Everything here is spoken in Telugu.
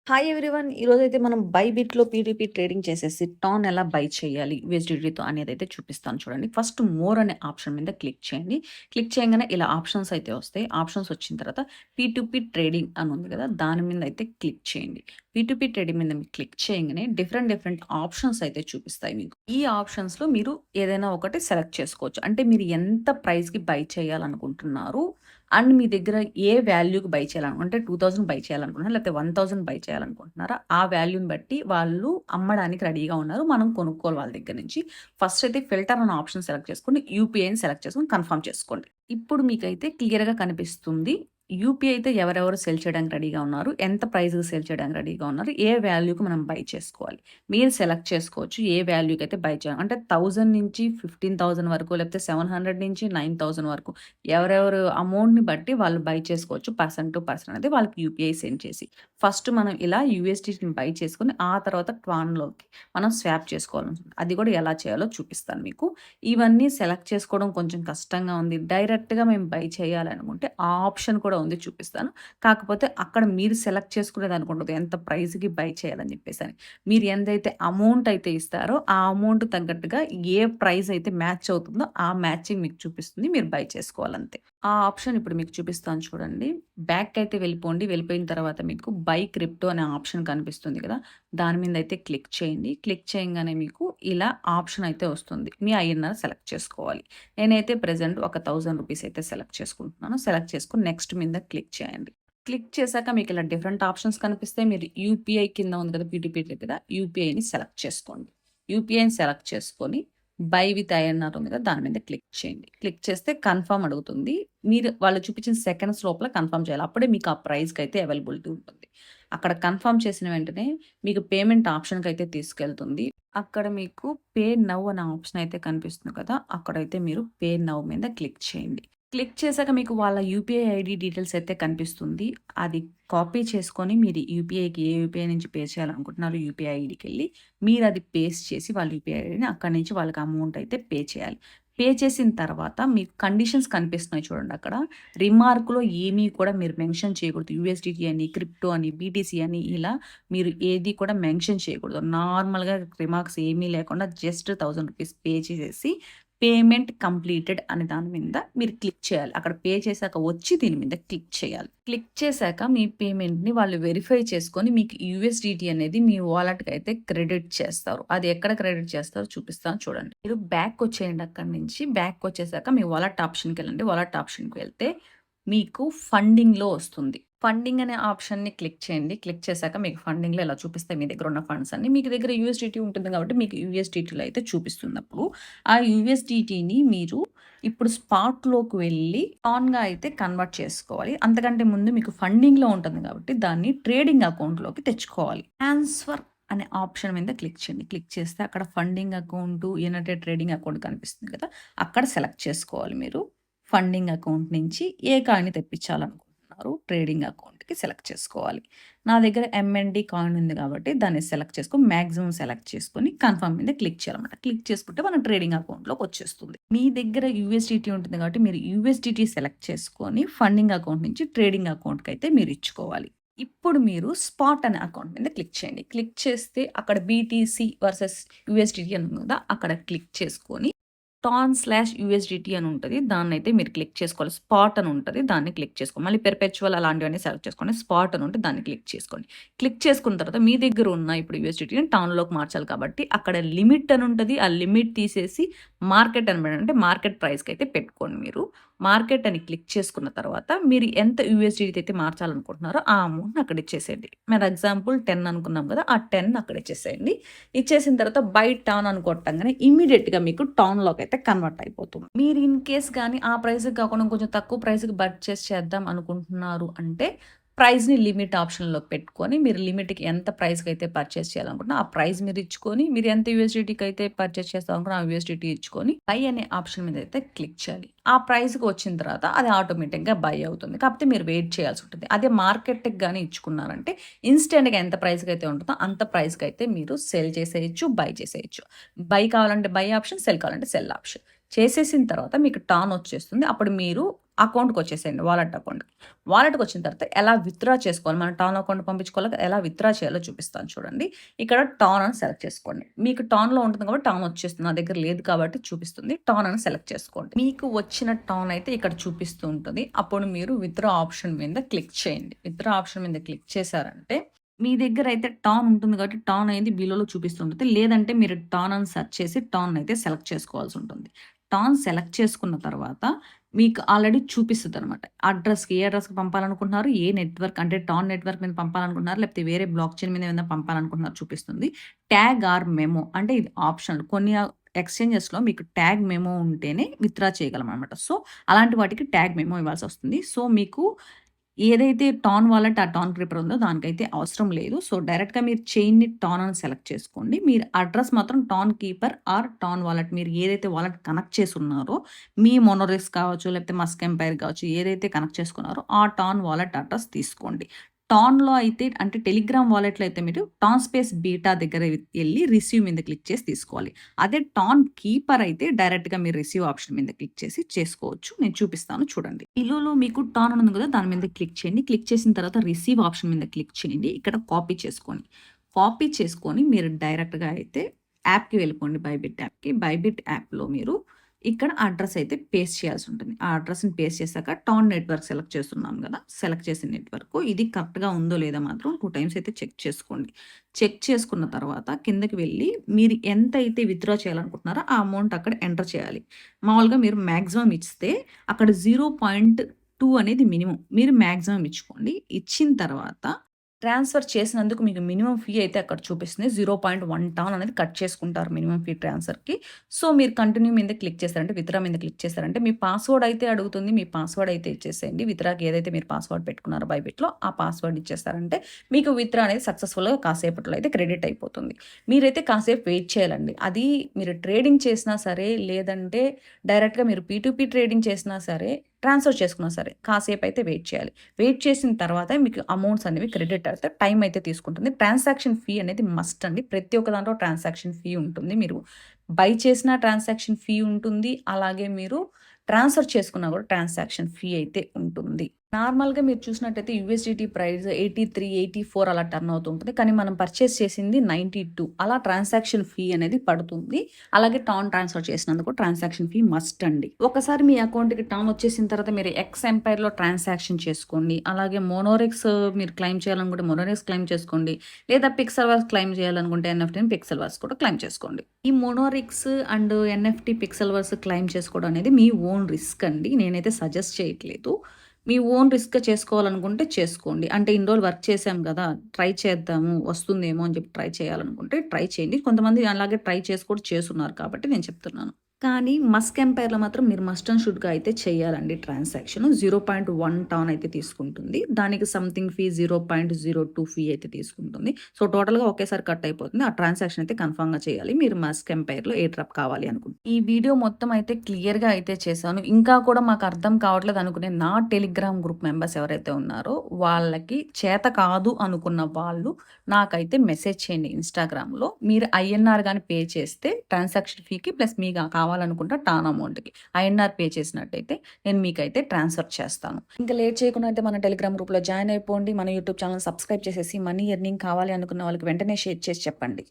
Hi everyone. ఈరోజైతే మనం బైబిట్‌లో పీటీపీ ట్రేడింగ్ చేసేసి టాన్ ఎలా బై చేయాలి యూఎస్‌డిటీతో అనేదైతే చూపిస్తాను చూడండి. ఫస్ట్ మోర్ అనే ఆప్షన్ మీద క్లిక్ చేయండి. క్లిక్ చేయంగానే ఇలా ఆప్షన్స్ అయితే వస్తాయి. ఆప్షన్స్ వచ్చిన తర్వాత పీ2పీ ట్రేడింగ్ అని ఉంది కదా! దాని మీద అయితే క్లిక్ చేయండి. పీ2పీ ట్రేడింగ్ మీద మీరు క్లిక్ చేయంగానే డిఫరెంట్ ఆప్షన్స్ అయితే చూపిస్తాయి మీకు. ఈ ఆప్షన్స్‌లో మీరు ఏదైనా ఒకటి సెలెక్ట్ చేసుకోవచ్చు. అంటే మీరు ఎంత ప్రైస్‌కి బై చేయాలనుకుంటున్నారు అండ్ మీ దగ్గర ఏ వాల్యూకి బై చేయాలనుకుంటే 2000 బై చేయాలనుకుంటున్నారా? లేకపోతే 1000 బై చేయాలనుకుంటున్నారా? ఆ వాల్యూని బట్టి వాళ్ళు అమ్మడానికి రెడీగా ఉన్నారు. మనం కొనుక్కోవాలి వాళ్ళ దగ్గర నుంచి. ఫస్ట్ అయితే ఫిల్టర్ అనే ఆప్షన్ సెలెక్ట్ చేసుకోండి. యూపీఐని సెలెక్ట్ చేసుకొని కన్ఫర్మ్ చేసుకోండి. ఇప్పుడు మీకైతే క్లియర్‌గా కనిపిస్తుంది. యూపీఐ అయితే ఎవరెవరు సెల్ చేయడానికి రెడీగా ఉన్నారు? ఎంత ప్రైస్‌కి సెల్ చేయడానికి రెడీగా ఉన్నారు? ఏ వాల్యూకి మనం బై చేసుకోవాలి? మీరు సెలెక్ట్ చేసుకోవచ్చు. ఏ వాల్యూకి అయితే బై చేయాలి. అంటే 1000 నుంచి 15,000 వరకు లేకపోతే 700 నుంచి 9,000 వరకు ఎవరెవరు అమౌంట్‌ని బట్టి వాళ్ళు బై చేసుకోవచ్చు. పర్సన్ టు పర్సన్ అనేది వాళ్ళకి యూపీఐ సెండ్ చేసి. ఫస్ట్ మనం ఇలా యూఎస్‌డిటీని బై చేసుకొని, ఆ తర్వాత ట్వాన్‌లోకి మనం స్వాప్ చేసుకోవాలనుకుంటున్నాం. అది కూడా ఎలా చేయాలో చూపిస్తాను మీకు. ఇవన్నీ సెలెక్ట్ చేసుకోవడం కొంచెం కష్టంగా ఉంది. డైరెక్ట్‌గా మేము బై చేయాలనుకుంటే ఆ ఆప్షన్ కూడా ఉంది చూపిస్తాను. కాకపోతే అక్కడ మీరు సెలెక్ట్ చేసుకునేది అనుకుంటది. ఎంత ప్రైస్‌కి బై చేయాలని చెప్పేసని. మీరు ఎంతైతే అమౌంట్ అయితే ఇస్తారో, ఆ అమౌంట్ తగ్గట్టుగా ఏ ప్రైస్ అయితే మ్యాచ్ అవుతుందో, ఆ మ్యాచింగ్ మీకు చూపిస్తుంది. మీరు బై చేసుకోవాలంతే. ఆ ఆప్షన్ ఇప్పుడు మీకు చూపిస్తాను చూడండి. బ్యాక్ అయితే వెళ్ళిపోండి. వెళ్ళిపోయిన తర్వాత మీకు బై క్రిప్టో అనే ఆప్షన్ కనిపిస్తుంది కదా! దాని మీద అయితే క్లిక్ చేయండి. క్లిక్ చేయంగానే మీకు ఇలా ఆప్షన్ అయితే వస్తుంది. మీ ఐఎన్ఆర్ సెలెక్ట్ చేసుకోవాలి. నేనైతే ప్రెజెంట్ ఒక ₹1000 అయితే సెలెక్ట్ చేసుకుంటున్నాను. సెలెక్ట్ చేసుకొని నెక్స్ట్ మీద క్లిక్ చేయండి. క్లిక్ చేశాక మీకు ఇలా డిఫరెంట్ ఆప్షన్స్ కనిపిస్తాయి. మీరు యూపీఐ కింద ఉంది కదా! పీటీపీ కదా! యూపీఐని సెలెక్ట్ చేసుకోండి. యూపీఐని సెలెక్ట్ చేసుకొని బై విత్ ఐఎన్ఆర్ ఉంది కదా! దాని మీద క్లిక్ చేయండి. క్లిక్ చేస్తే కన్ఫర్మ్ అడుగుతుంది. మీరు వాళ్ళు చూపించిన సెకండ్స్ లోపల కన్ఫర్మ్ చేయాలి. అప్పుడే మీకు ఆ ప్రైస్‌కైతే అవైలబిలిటీ ఉంటుంది. అక్కడ కన్ఫర్మ్ చేసిన వెంటనే మీకు పేమెంట్ ఆప్షన్‌కైతే తీసుకెళ్తుంది. అక్కడ మీకు పే నౌ అనే ఆప్షన్ అయితే కనిపిస్తుంది కదా! అక్కడైతే మీరు పే నౌ మీద క్లిక్ చేయండి. క్లిక్ చేశాక మీకు వాళ్ళ యూపీఐ ఐడీ డీటెయిల్స్ అయితే కనిపిస్తుంది. అది కాపీ చేసుకొని మీరు యూపీఐకి ఏ యూపీఐ నుంచి పే చేయాలనుకుంటున్నారో యూపీఐ ఐడీకెళ్ళి మీరది పేస్ట్ చేసి వాళ్ళ యూపీఐ ఐడీని అక్కడి నుంచి వాళ్ళకి అమౌంట్ అయితే పే చేయాలి. పే చేసిన తర్వాత మీకు కండిషన్స్ కనిపిస్తున్నాయి చూడండి అక్కడ. రిమార్క్‌లో ఏమీ కూడా మీరు మెన్షన్ చేయకూడదు. యూఎస్‌డిటీ అని, క్రిప్టో అని, బీటీసీ అని ఇలా మీరు ఏది కూడా మెన్షన్ చేయకూడదు. నార్మల్‌గా రిమార్క్స్ ఏమీ లేకుండా జస్ట్ ₹1000 పే చేసేసి పేమెంట్ కంప్లీటెడ్ అనే దాని మీద మీరు క్లిక్ చేయాలి. అక్కడ పే చేశాక వచ్చి దీని మీద క్లిక్ చేయాలి. క్లిక్ చేశాక మీ పేమెంట్‌ని వాళ్ళు వెరిఫై చేసుకొని మీకు యూఎస్‌డిటీ అనేది మీ వాలెట్‌కి అయితే క్రెడిట్ చేస్తారు. అది ఎక్కడ క్రెడిట్ చేస్తారో చూపిస్తాను చూడండి. మీరు బ్యాక్‌కొచ్చేయండి అక్కడి నుంచి. బ్యాక్‌కొచ్చేసాక మీ వాలెట్ ఆప్షన్‌కెళ్ళండి. వాలెట్ ఆప్షన్‌కి వెళ్తే మీకు ఫండింగ్‌లో వస్తుంది. ఫండింగ్ అనే ఆప్షన్‌ని క్లిక్ చేయండి. క్లిక్ చేశాక మీకు ఫండింగ్‌లో ఇలా చూపిస్తాయి మీ దగ్గర ఉన్న ఫండ్స్ అన్నీ. మీకు దగ్గర యూఎస్‌డిటీ ఉంటుంది కాబట్టి మీకు యూఎస్‌డిటీలో అయితే చూపిస్తున్నప్పుడు ఆ యూఎస్‌డిటీని మీరు ఇప్పుడు స్పాట్‌లోకి వెళ్ళి ఆన్‌గా అయితే కన్వర్ట్ చేసుకోవాలి. అంతకంటే ముందు మీకు ఫండింగ్‌లో ఉంటుంది కాబట్టి దాన్ని ట్రేడింగ్ అకౌంట్‌లోకి తెచ్చుకోవాలి. ట్రాన్స్‌ఫర్ అనే ఆప్షన్ మీద క్లిక్ చేయండి. క్లిక్ చేస్తే అక్కడ funding account, United trading account కనిపిస్తుంది కదా! అక్కడ సెలెక్ట్ చేసుకోవాలి మీరు. ఫండింగ్ అకౌంట్ నుంచి ఏ కాయిన్ తెప్పించాలనుకుంటున్నారు ట్రేడింగ్ అకౌంట్‌కి సెలెక్ట్ చేసుకోవాలి. నా దగ్గర ఎంఎన్‌డి కాయిన్ ఉంది కాబట్టి దాన్ని సెలెక్ట్ చేసుకొని మాక్సిమం సెలెక్ట్ చేసుకొని కన్ఫర్మ్ మీద క్లిక్ చేయాలన్నమాట. క్లిక్ చేసుకుంటే మన ట్రేడింగ్ అకౌంట్‌లోకి వచ్చేస్తుంది. మీ దగ్గర యూఎస్‌డిటీ ఉంటుంది కాబట్టి మీరు యూఎస్‌డిటీ సెలెక్ట్ చేసుకొని ఫండింగ్ అకౌంట్ నుంచి ట్రేడింగ్ అకౌంట్‌కి అయితే మీరు ఇచ్చుకోవాలి. ఇప్పుడు మీరు స్పాట్ అనే అకౌంట్ మీద క్లిక్ చేయండి. క్లిక్ చేస్తే అక్కడ బీటీసీ వర్సెస్ యూఎస్‌డిటీ అని ఉంది కదా! అక్కడ క్లిక్ చేసుకొని టాన్/యూఎస్‌డిటీ అని ఉంటది. దాన్నైతే మీరు క్లిక్ చేసుకోవాలి. స్పాట్ అని ఉంటది. దాన్ని క్లిక్ చేసుకోవాలి. మళ్ళీ పెర్పెచువల్ అలాంటివన్నీ సెలెక్ట్ చేసుకోండి. స్పాట్ అని ఉంటే దాన్ని క్లిక్ చేసుకోండి. క్లిక్ చేసుకున్న తర్వాత మీ దగ్గర ఉన్న ఇప్పుడు యూఎస్‌డిటీని టాన్‌లోకి మార్చాలి కాబట్టి అక్కడ లిమిట్ అని ఉంటది. ఆ లిమిట్ తీసేసి మార్కెట్ అని పెట్టండి. అంటే మార్కెట్ ప్రైస్‌కి అయితే పెట్టుకోండి మీరు. మార్కెట్ అని క్లిక్ చేసుకున్న తర్వాత మీరు ఎంత యూఎస్‌డిటీ అయితే మార్చాలనుకుంటున్నారో ఆ అమౌంట్‌ని అక్కడ ఇచ్చేసేయండి. మరి ఎగ్జాంపుల్ 10 అనుకున్నాం కదా! ఆ 10 అక్కడ ఇచ్చేసేయండి. ఇచ్చేసిన తర్వాత బై టాన్ అని కొట్టంగానే ఇమ్మీడియేట్‌గా మీకు టాన్‌లోకి అయితే కన్వర్ట్ అయిపోతుంది. మీరు ఇన్ కేస్ గాని ఆ ప్రైస్‌కి కాకుండా కొంచెం తక్కువ ప్రైస్‌కి పర్చేస్ చేద్దాం అనుకుంటున్నారు అంటే ప్రైస్‌ని లిమిట్ ఆప్షన్‌లోకి పెట్టుకొని మీరు లిమిట్‌కి ఎంత ప్రైస్‌కి అయితే పర్చేస్ చేయాలనుకుంటున్నా ఆ ప్రైస్ మీరు ఇచ్చుకొని మీరు ఎంత యూఎస్‌డిటీకి అయితే పర్చేస్ చేస్తాం అనుకున్న ఆ యూఎస్‌డిటీ ఇచ్చుకొని బై అనే ఆప్షన్ మీద అయితే క్లిక్ చేయాలి. ఆ ప్రైస్‌కి వచ్చిన తర్వాత అది ఆటోమేటిక్‌గా బై అవుతుంది. కాకపోతే మీరు వెయిట్ చేయాల్సి ఉంటుంది. అదే మార్కెట్‌కి గాని ఇచ్చుకున్నారంటే ఇన్‌స్టంట్‌గా ఎంత ప్రైస్‌కి అయితే ఉంటుందో అంత ప్రైస్‌కి అయితే మీరు సెల్ చేసేయొచ్చు, బై చేసేయొచ్చు. బై కావాలంటే బై ఆప్షన్, సెల్ కావాలంటే సెల్ ఆప్షన్. చేసేసిన తర్వాత మీకు టాన్ వచ్చేస్తుంది. అప్పుడు మీరు అకౌంట్‌కొచ్చేసేయండి. వాలెట్ అకౌంట్‌కి. వాలెట్‌కొచ్చిన తర్వాత ఎలా విత్‌డ్రా చేసుకోవాలి, మన టాన్ అకౌంట్ పంపించుకోవాలో ఎలా విత్‌డ్రా చేయాలో చూపిస్తాను చూడండి. ఇక్కడ టాన్ అని సెలెక్ట్ చేసుకోండి. మీకు టాన్‌లో ఉంటుంది కాబట్టి టాన్ వచ్చేస్తుంది. నా దగ్గర లేదు కాబట్టి చూపిస్తుంది. టాన్ అని సెలెక్ట్ చేసుకోండి. మీకు వచ్చిన టాన్ అయితే ఇక్కడ చూపిస్తూ ఉంటుంది. అప్పుడు మీరు విత్‌డ్రా ఆప్షన్ మీద క్లిక్ చేయండి. విత్‌డ్రా ఆప్షన్ మీద క్లిక్ చేశారంటే మీ దగ్గర అయితే టాన్ ఉంటుంది కాబట్టి టాన్ అనేది బిలోలో చూపిస్తుంటది. లేదంటే మీరు టాన్ అని సెర్చ్ చేసి టాన్ అయితే సెలెక్ట్ చేసుకోవాల్సి ఉంటుంది. టాన్ సెలెక్ట్ చేసుకున్న తర్వాత మీకు ఆల్రెడీ చూపిస్తదనమాట. ఏ అడ్రస్‌కి పంపాలనుకుంటున్నారు, ఏ నెట్వర్క్ అంటే టాన్ నెట్వర్క్ మీద పంపాలనుకుంటున్నారు, లేకపోతే వేరే బ్లాక్ చైన్ మీద ఏమైనా పంపాలనుకుంటున్నారో చూపిస్తుంది. ట్యాగ్ ఆర్ మెమో అంటే ఇది ఆప్షనల్. కొన్ని ఎక్స్‌చేంజెస్‌లో మీకు ట్యాగ్ మెమో ఉంటేనే విత్‌డ్రా చేయగలమనమాట. సో, అలాంటి వాటికి ట్యాగ్ మెమో ఇవ్వాల్సొస్తుంది. సో, మీకు ఏదైతే టాన్ వాలెట్, ఆ టాన్ క్రీపర్ ఉందో దానికైతే అవసరం లేదు. సో, డైరెక్ట్‌గా మీరు చైన్‌ని టాన్ అని సెలెక్ట్ చేసుకోండి. మీరు అడ్రస్ మాత్రం Tonkeeper or TON wallet మీరు ఏదైతే వాలెట్ కనెక్ట్ చేసున్నారో, మీ మోనోరిస్ కావచ్చు, లేకపోతే మస్క్ ఎంపైర్ కావచ్చు, ఏదైతే కనెక్ట్ చేసుకున్నారో ఆ టాన్ వాలెట్ అడ్రస్ తీసుకోండి. టాన్‌లో అయితే అంటే టెలిగ్రామ్ వాలెట్‌లో అయితే మీరు టాన్ స్పేస్ బీటా దగ్గర ఎళ్లి రిసీవ్ మీద క్లిక్ చేసి తీసుకోవాలి. అదే టాన్ కీపర్ అయితే డైరెక్ట్‌గా మీరు రిసీవ్ ఆప్షన్ మీద క్లిక్ చేసి చేసుకోవచ్చు. నేను చూపిస్తాను చూడండి. బిలోలో మీకు టాన్ అని ఉంది కదా! దాని మీద క్లిక్ చేయండి. క్లిక్ చేసిన తర్వాత రిసీవ్ ఆప్షన్ మీద క్లిక్ చేయండి. ఇక్కడ కాపీ చేసుకోండి. కాపీ చేసుకొని మీరు డైరెక్ట్‌గా అయితే యాప్‌కి వెళ్ళిపోండి బైబిట్ యాప్‌కి. బైబిట్ యాప్‌లో మీరు ఇక్కడ అడ్రస్ అయితే పేస్ట్ చేయాల్సి ఉంటుంది. ఆ అడ్రస్‌ని పేస్ట్ చేశాక టాన్ నెట్వర్క్ సెలెక్ట్ చేస్తున్నాం గదా! సెలెక్ట్ చేసిన నెట్వర్క్ ఇది కరెక్ట్‌గా ఉందో లేదో మాత్రం 2 టైమ్స్ అయితే చెక్ చేసుకోండి. చెక్ చేసుకున్న తర్వాత కిందకి వెళ్ళి మీరు ఎంతైతే విత్‌డ్రా చేయాలనుకుంటున్నారో ఆ అమౌంట్ అక్కడ ఎంటర్ చేయాలి. మామూలుగా మీరు మాక్సిమం ఇస్తే అక్కడ 0.2 అనేది మినిమమ్. మీరు మాక్సిమం ఇచ్చుకోండి. ఇచ్చిన తర్వాత ట్రాన్స్‌ఫర్ చేసినందుకు మీకు మినిమమ్ ఫీ అయితే అక్కడ చూపిస్తుంది. 0.1 టాన్ అనేది కట్ చేసుకుంటారు మినిమమ్ ఫీ ట్రాన్స్‌ఫర్‌కి. సో, మీరు కంటిన్యూ మీద క్లిక్ చేశారంటే విత్‌డ్రా మీద క్లిక్ చేశారంటే మీ పాస్వర్డ్ అయితే అడుగుతుంది. మీ పాస్వర్డ్ అయితే ఇచ్చేసేయండి. విత్‌డ్రాకి ఏదైతే మీరు పాస్వర్డ్ పెట్టుకున్నారో బైబిట్‌లో ఆ పాస్వర్డ్ ఇచ్చేసారంటే మీకు విత్‌డ్రా అనేది సక్సెస్‌ఫుల్‌గా కాసేపట్లో అయితే క్రెడిట్ అయిపోతుంది. మీరైతే కాసేపు వెయిట్ చేయాలండి. అది మీరు ట్రేడింగ్ చేసినా సరే, లేదంటే డైరెక్ట్‌గా మీరు పీ2పీ ట్రేడింగ్ చేసినా సరే, ట్రాన్స్‌ఫర్ చేసుకున్నా సరే కాసేపు అయితే వెయిట్ చేయాలి. వెయిట్ చేసిన తర్వాత మీకు అమౌంట్స్ అనేవి క్రెడిట్ అవుతాయి. టైం అయితే తీసుకుంటుంది. ట్రాన్సాక్షన్ ఫీ అనేది మస్ట్ అండి. ప్రతి ఒక్క దాంట్లో ట్రాన్సాక్షన్ ఫీ ఉంటుంది. మీరు బై చేసిన ట్రాన్సాక్షన్ ఫీ ఉంటుంది. అలాగే మీరు ట్రాన్స్‌ఫర్ చేసుకున్నా కూడా ట్రాన్సాక్షన్ ఫీ అయితే ఉంటుంది. నార్మల్‌గా మీరు చూసినట్టయితే యూఎస్‌డిటీ ప్రైస్ 83, 84 అలా టర్న్ అవుతూ ఉంటుంది. కానీ మనం పర్చేస్ చేసింది 92 అలా ట్రాన్సాక్షన్ ఫీ అనేది పడుతుంది. అలాగే టాన్ ట్రాన్స్‌ఫర్ చేసినందుకు ట్రాన్సాక్షన్ ఫీ మస్ట్ అండి. ఒకసారి మీ అకౌంట్‌కి టాన్ వచ్చేసిన తర్వాత మీరు ఎక్స్ ఎంపైర్‌లో ట్రాన్సాక్షన్ చేసుకోండి. అలాగే మోనోరెక్స్ మీరు క్లెయిమ్ చేయాలనుకుంటే మోనోరెక్స్ క్లెయిమ్ చేసుకోండి. లేదా పిక్సెల్వర్స్ క్లెయిమ్ చేయాలనుకుంటే ఎన్ఎఫ్టీని పిక్సెల్వర్స్ కూడా క్లెయిమ్ చేసుకోండి. ఈ మోనోరెక్స్ అండ్ ఎన్ఎఫ్టీ పిక్సెల్వర్స్ క్లెయిమ్ చేసుకోవడం అనేది మీ ఓన్ రిస్క్ అండి. నేనైతే సజెస్ట్ చేయట్లేదు. మీ ఓన్ రిస్క్‌గా చేసుకోవాలనుకుంటే చేసుకోండి. అంటే ఇన్ని రోజులు వర్క్ చేసాం గదా! ట్రై చేద్దాము వస్తుందేమో అని చెప్పి ట్రై చేయాలనుకుంటే ట్రై చేయండి. కొంతమంది అలాగే ట్రై చేసి కూడా చేసున్నారు కాబట్టి నేను చెప్తున్నాను. కానీ మస్క్ ఎంపైర్‌లో మాత్రం మీరు మస్ట్ అండ్ షుడ్‌గా అయితే చేయాలండి ట్రాన్సాక్షన్. 0.1 టాన్ అయితే తీసుకుంటుంది. దానికి సంథింగ్ ఫీ 0.02 ఫీ అయితే తీసుకుంటుంది. సో, టోటల్‌గా ఒకేసారి కట్ అయిపోతుంది. ఆ ట్రాన్సాక్షన్ అయితే కన్ఫర్మ్‌గా చేయాలి. మీరు మస్క్ ఎంపైర్‌లో ఎయిర్ డ్రాప్ కావాలి అనుకుంటే. ఈ వీడియో మొత్తం అయితే క్లియర్‌గా అయితే చేశాను. ఇంకా కూడా మాకు అర్థం కావట్లేదు అనుకునే నా టెలిగ్రామ్ గ్రూప్ మెంబర్స్ ఎవరైతే ఉన్నారో వాళ్ళకి చేత కాదు అనుకున్న వాళ్ళు నాకైతే మెసేజ్ చేయండి ఇన్‌స్టాగ్రామ్‌లో. మీరు ఐఎన్ఆర్ గాని పే చేస్తే ట్రాన్సాక్షన్ ఫీకి ప్లస్ మీకు కావాలనుకుంటా టాన్ అమౌంట్‌కి ఐఎన్ఆర్ పే చేసినట్టయితే నేను మీకైతే ట్రాన్స్‌ఫర్ చేస్తాను. ఇంకా లేట్ చేయకుండా అయితే మన టెలిగ్రామ్ గ్రూప్‌లో జాయిన్ అయిపోండి. మన యూట్యూబ్ ఛానెల్ సబ్స్క్రైబ్ చేసేసి మనీ ఎర్నింగ్ కావాలి అనుకున్న వాళ్ళకి వెంటనే షేర్ చేసి చెప్పండి.